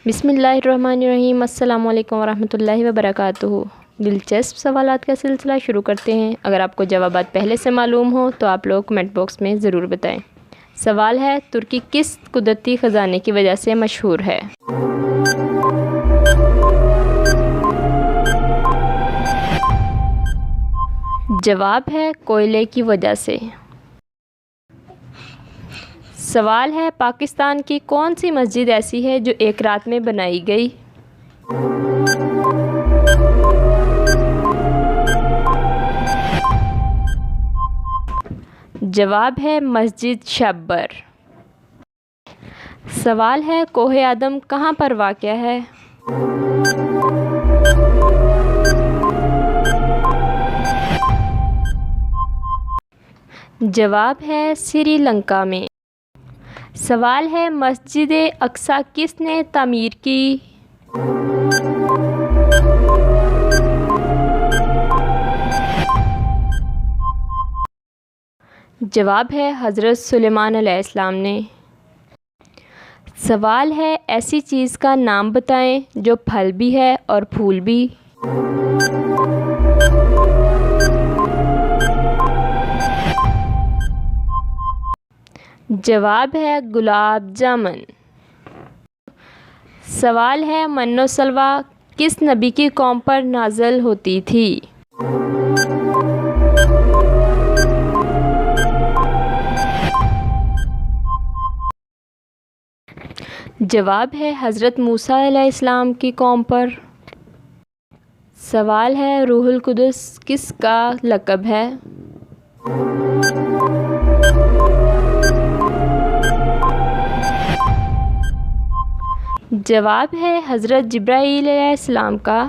बिस्मिल्लाहिर्रहमानिर्रहीम। अस्सलामु अलैकुम वरहमतुल्लाहि वबरकातुहू। दिलचस्प सवालात का सिलसिला शुरू करते हैं। अगर आपको जवाबात पहले से मालूम हो तो आप लोग कमेंट बॉक्स में ज़रूर बताएं। सवाल है, तुर्की किस कुदरती ख़जाने की वजह से मशहूर है? जवाब है कोयले की वजह से। सवाल है, पाकिस्तान की कौन सी मस्जिद ऐसी है जो एक रात में बनाई गई? जवाब है मस्जिद शब्बर। सवाल है, कोहे आदम कहाँ पर वाक़या है? जवाब है श्रीलंका में। सवाल है, मस्जिद अक्सा किसने तामीर की? जवाब है हज़रत सुलेमान अलैहिस्सलाम ने। सवाल है, ऐसी चीज़ का नाम बताएं जो फल भी है और फूल भी। जवाब है गुलाब जामुन। सवाल है, मन्नो सलवा किस नबी की कौम पर नाज़िल होती थी? जवाब है हज़रत मूसा अलैहिस्सलाम की कौम पर। सवाल है, रूहुल कुद्स किसका लक़ब है? जवाब है हज़रत जिब्राईल अलैहिस्सलाम का।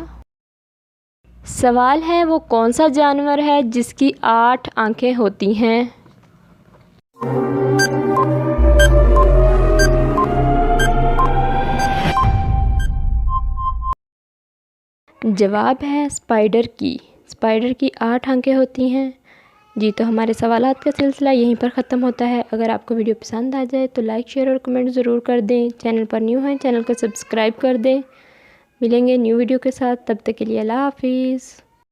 सवाल है, वो कौन सा जानवर है जिसकी 8 आँखें होती हैं? जवाब है स्पाइडर की। स्पाइडर की 8 आँखें होती हैं। जी, तो हमारे सवालात का सिलसिला यहीं पर ख़त्म होता है। अगर आपको वीडियो पसंद आ जाए तो लाइक, शेयर और कमेंट ज़रूर कर दें। चैनल पर न्यू हैं, चैनल को सब्सक्राइब कर दें। मिलेंगे न्यू वीडियो के साथ, तब तक के लिए अल्लाह हाफिज़।